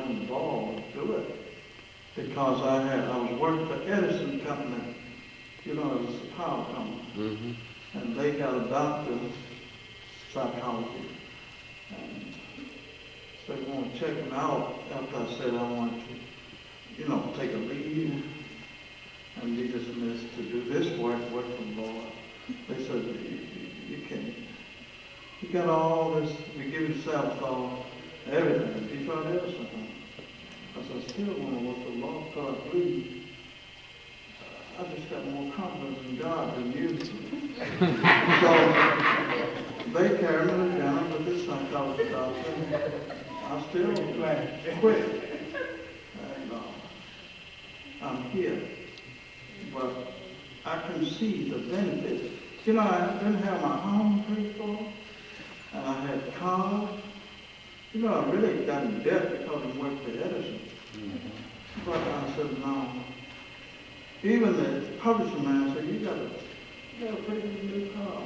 involved to it because I was working for Edison Company, you know, it's a power company, and they got a doctor of psychology, and so they want to check him out after I said I wanted to, you know, take a leave and be dismissed to do this work for the Lord. They said, you can't. You got all this, you give yourself everything. You tried everything. Because I still want to work the Lord, because I believe I just got more confidence in God than you. So they carried me down with this psychology doctor. I still quit. And I'm here. But I can see the benefits. You know, I didn't have my home paid for, and I had cars. You know, I really got in debt because I worked for Edison. But I said, no. Even the publisher man said, you got a pretty good new car.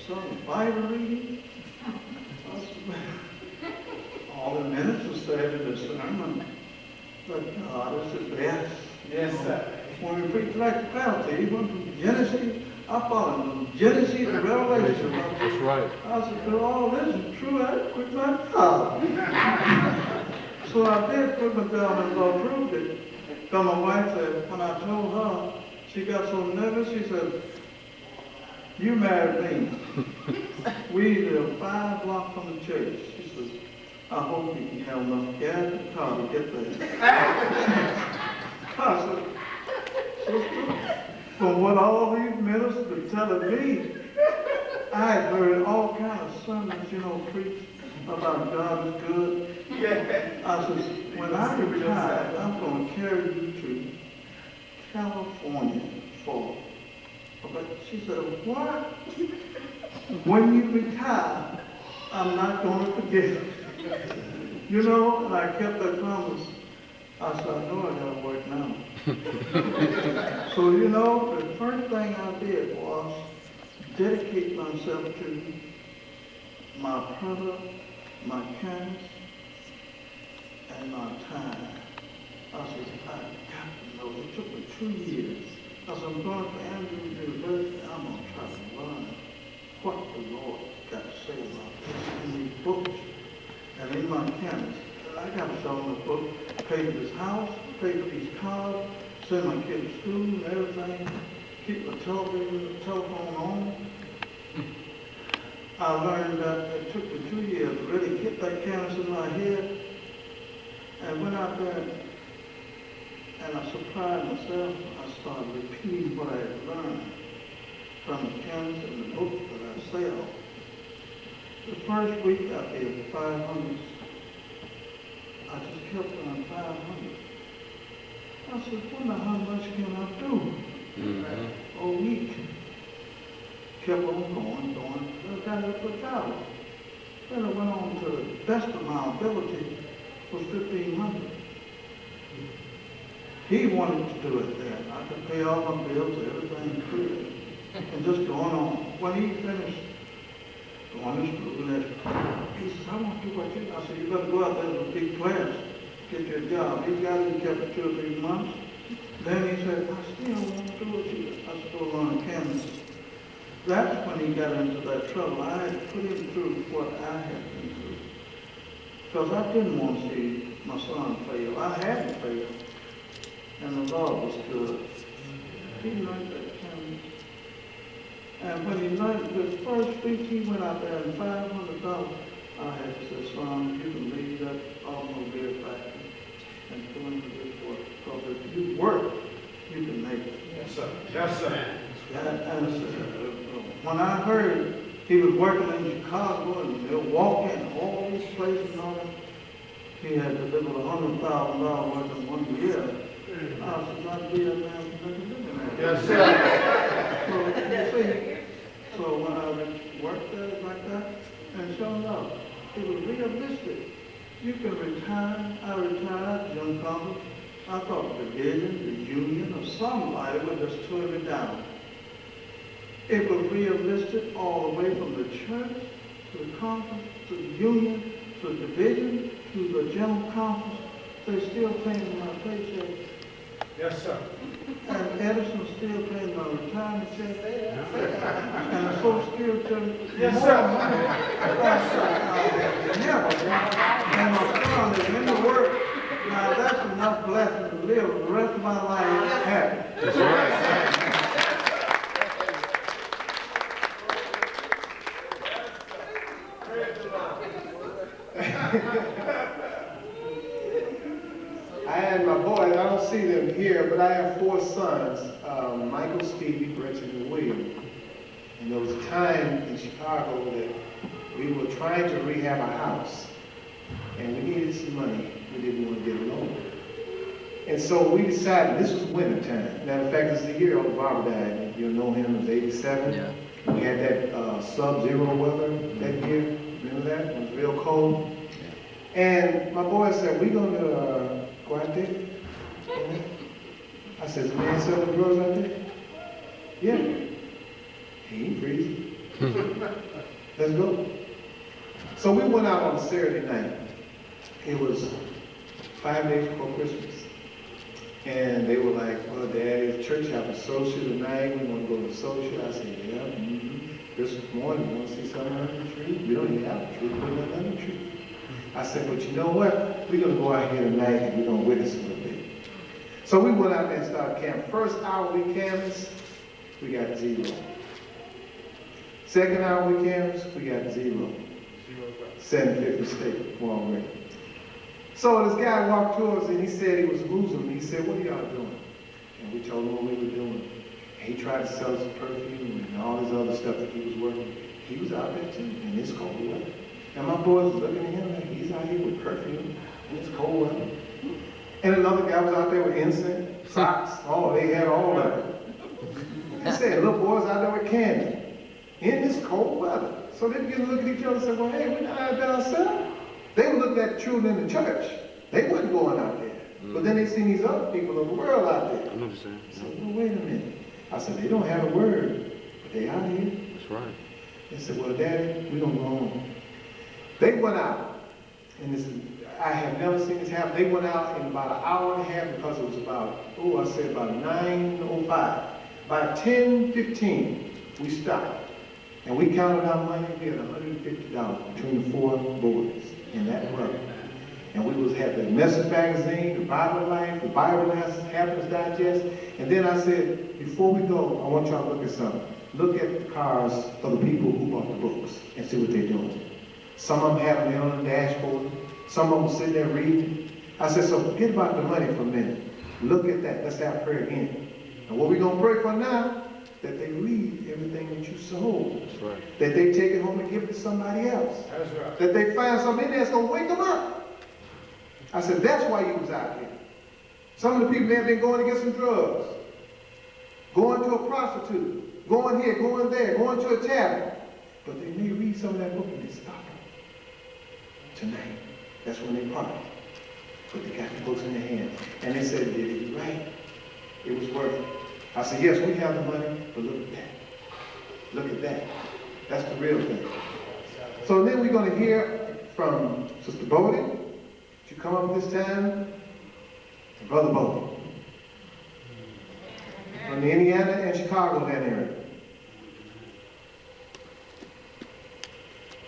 Some Bible reading. I said, all the ministers said in the sermon, but God is the best. Yes, sir. When we preach like penalty, he went from Genesis, I followed from Genesis to Revelation. That's right. I said, but all this is true, I quit my job. So I did quit my job and God proved it. But my wife said, when I told her, she got so nervous, she said, you married me. We live 5 blocks from the church. She said, I hope you can have enough gas in the car to get there. I said, from what all these ministers are telling me, I had heard all kinds of sermons, you know, preached about God is good. I said, when I retire, I'm going to carry you to California for. But she said, what? When you retire, I'm not going to forget it. You know, and I kept that promise. I said, I know I got to work now. So, you know, the first thing I did was dedicate myself to my product, my canvas, and my time. I said, I got to know. It took me 2 years. I said, I'm going to Andrews University. I'm going to try to learn what the Lord got to say about this in these books and in my canvas. I got to show him the book, pay for this house, pay for these cars, send my kids to school and everything, keep my telephone on. I learned that it took me 2 years to really get that canvas in my head. And went out there and I surprised myself. I started repeating what I had learned from the canvas and the books that I sell. The first week I did 500. I just kept on 500. I said, wonder how much can I do a week? Kept on going. I got up to 1,000. Then I went on to the best of my ability was 1,500. He wanted to do it then. I could pay all my bills, everything included, and just going on. When he finished going to school, he says, I want to do what you do. I said, you better go out there with big players, get your job. He got it, he kept it 2 or 3 months. Then he said, I still want to do what you do. I said, go on canvas. That's when he got into that trouble. I had to put him through what I had been through. Because I didn't want to see my son fail. I had to fail. And the Lord was good. He learned that canvas. And when he learned the first week, he went out there and $500. I had to say, son, you can leave that automobile factory and go into this work. Because if you work, you can make it. Yes, sir. Yes, sir. And when I heard he was working in Chicago and Milwaukee and all these places and all that, he had delivered $100,000 worth in 1 year. I said, not be a man to make a living. Yes, sir. So, you see, so when I worked there like that, and sure enough, it was realistic. You can retire. I retired, young couple. I thought the division, the union, or somebody would just turn it down. It was realistic all the way from the church to the conference, to the union, to the division, to the general conference. They still paying my paycheck. Yes, sir. And Edison still paying my retirement check. And the Social Security check. Yes, sir. Never. And my son is in the work. Now that's enough blessing to live the rest of my life happy. That's right. I had my boys, I don't see them here, but I have 4 sons, Michael, Stevie, Richard, and William. And there was a time in Chicago that we were trying to rehab a house, and we needed some money. We didn't want to get a loan. And so we decided, this was winter time. Matter of fact, this is the year Old Barber died. You'll know him, it was 87. Yeah. We had that sub-zero weather that year. Remember that? It was real cold. And my boy said, we're going to go out there. I said, is the man selling drugs out there? Yeah. He ain't freezing. Let's go. So we went out on a Saturday night. It was 5 days before Christmas. And they were like, well, Dad, is church have a social tonight? We want to go to social. I said, yeah. Christmas morning, you want to see something under the tree? We don't even have a tree. We don't have under the tree. I said, but you know what? We're going to go out here tonight and we're going to witness a little bit. So we went out there and started camping. First hour we canvassed, we got 0. Second hour we canvassed, we got 0. 750 state, already. So this guy walked to us and he said he was Muslim. He said, what are y'all doing? And we told him what we were doing. And he tried to sell us perfume and all this other stuff that he was working with. He was out there too, in this cold weather. And my boys was looking at him like, he's out here with perfume in this cold weather. And another guy was out there with incense, socks, they had all of it. He said, little boys out there with candy in this cold weather. So they began to look at each other and say, well, hey, we're not out there ourselves. They were looking at the children in the church. They wasn't going out there. But then they seen these other people of the world out there. I understand. So, well, wait a minute. I said, they don't have a word, but they out here. That's right. They said, well, Daddy, we don't go home. They went out, and this is, I have never seen this happen. They went out in about an hour and a half because it was about, about 9:05. By 10:15, we stopped. And we counted our money. We had $150 between the 4 boys in that club. And we had the Message magazine, the Bible Life, the Bible Happiness Digest. And then I said, before we go, I want y'all to look at something. Look at the cars of the people who bought the books and see what they're doing. Some of them have them on the dashboard. Some of them sitting there reading. I said, so forget about the money for a minute. Look at that. Let's have prayer again. And what we're going to pray for now, that they read everything that you sold. That's right. That they take it home and give it to somebody else. That's right. That they find something in there that's going to wake them up. I said, that's why you was out there. Some of the people may have been going to get some drugs, going to a prostitute, going here, going there, going to a tavern. But they may read some of that book and they stop tonight. That's when they part. But they got the books in their hands. And they said, did it right? It was worth it. I said, yes, we have the money, but look at that. Look at that. That's the real thing. So then we're going to hear from Sister Bodie. You come up this time, and Brother Bodie. From the Indiana and Chicago that area.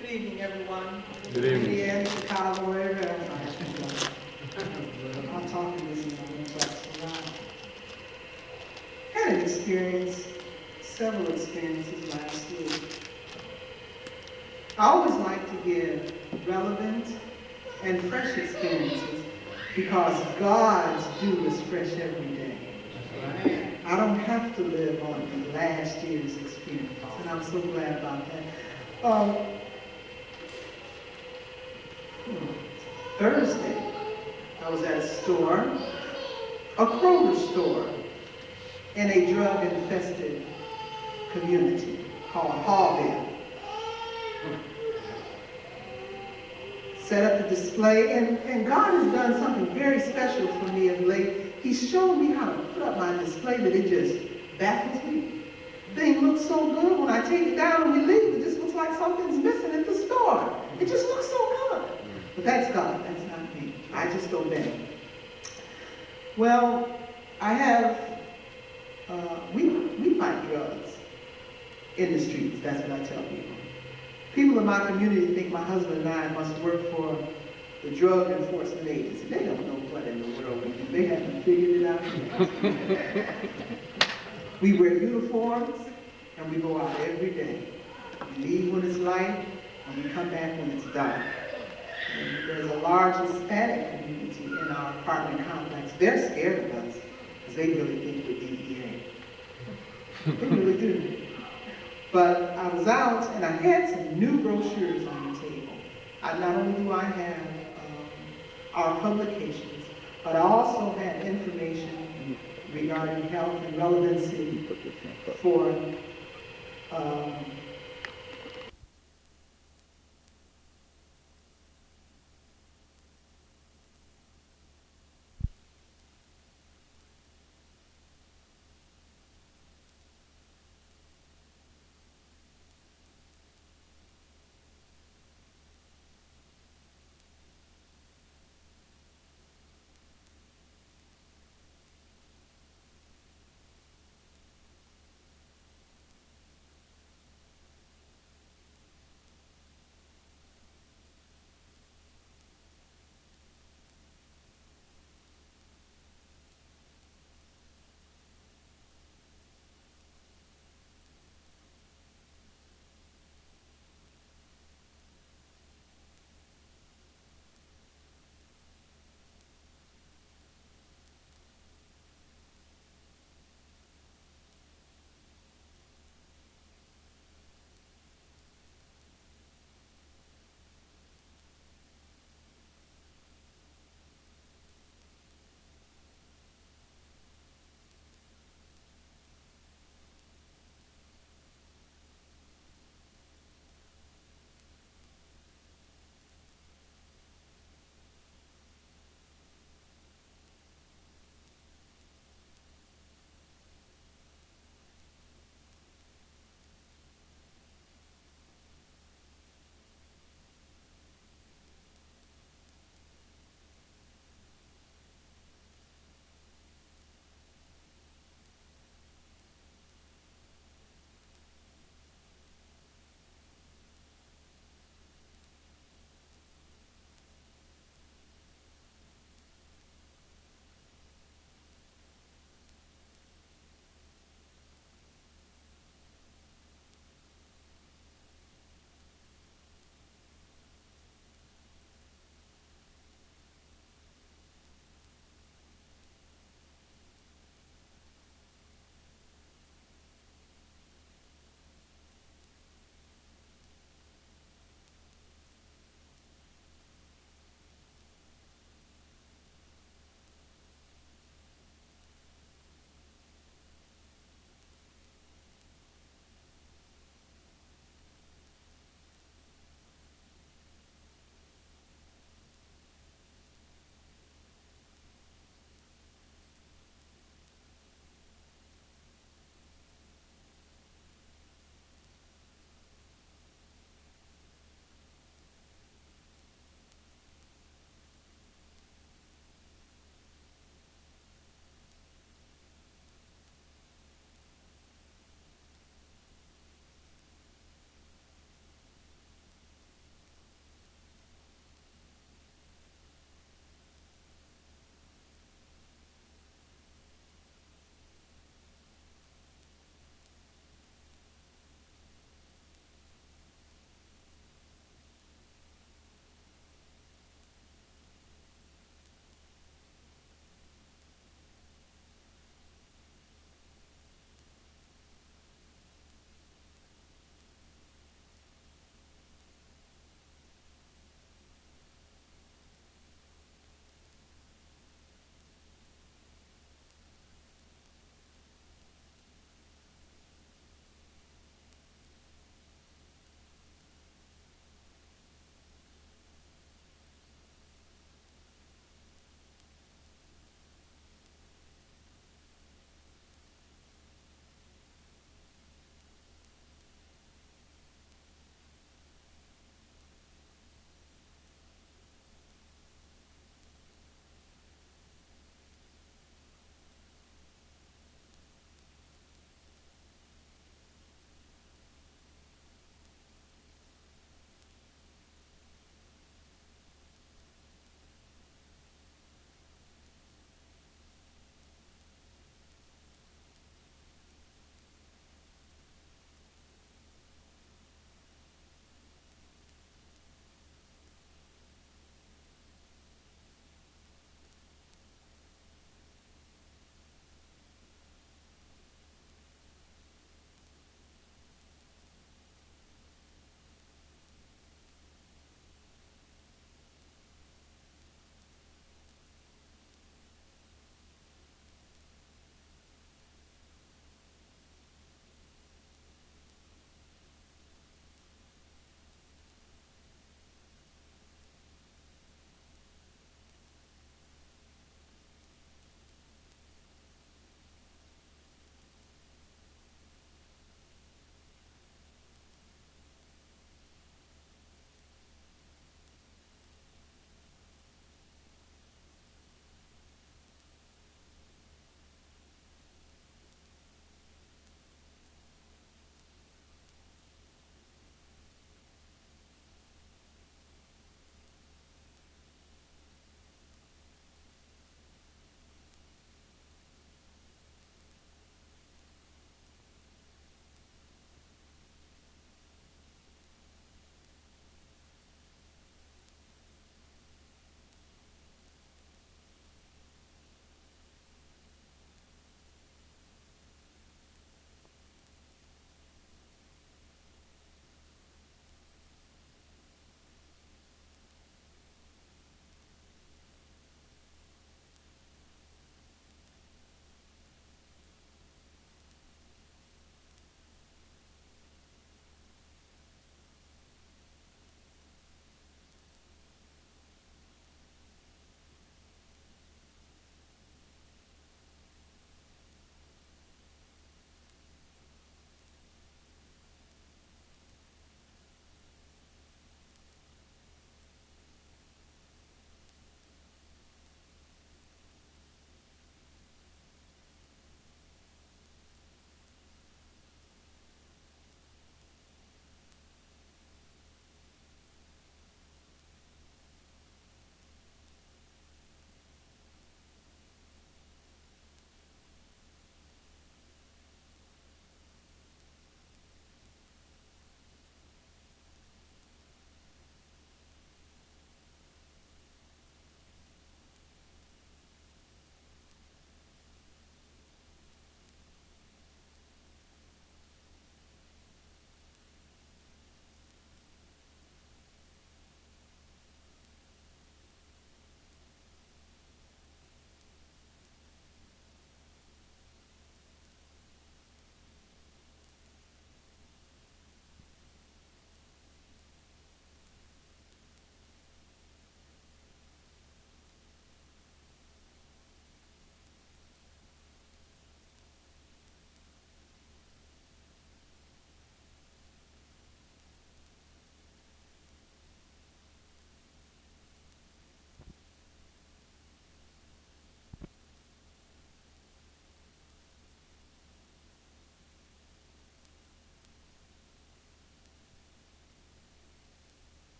Good evening, everyone. Good evening. Indiana, Chicago area. I'm talking this morning, had an experience, several experiences last week. I always like to give relevant and fresh experiences because God's dew is fresh every day. I don't have to live on last year's experience, and I'm so glad about that. Thursday, I was at a store, a Kroger store, in a drug-infested community called Hallville. Set up the display, and God has done something very special for me of late. He's shown me how to put up my display that it just baffles me. Thing looks so good. When I take it down and we leave, it just looks like something's missing at the store. It just looks so good. But that's God, that's not me. I just obey. Well, I have, we fight drugs in the streets, that's what I tell people. People in my community think my husband and I must work for the Drug Enforcement Agency. They don't know what in the world we do. They haven't figured it out yet. We wear uniforms and we go out every day. We leave when it's light and we come back when it's dark. And there's a large Hispanic community in our apartment complex. They're scared of us because they really think we're DEA. They really do. But I was out and I had some new brochures on the table. Not only do I have our publications, but I also had information regarding health and relevancy for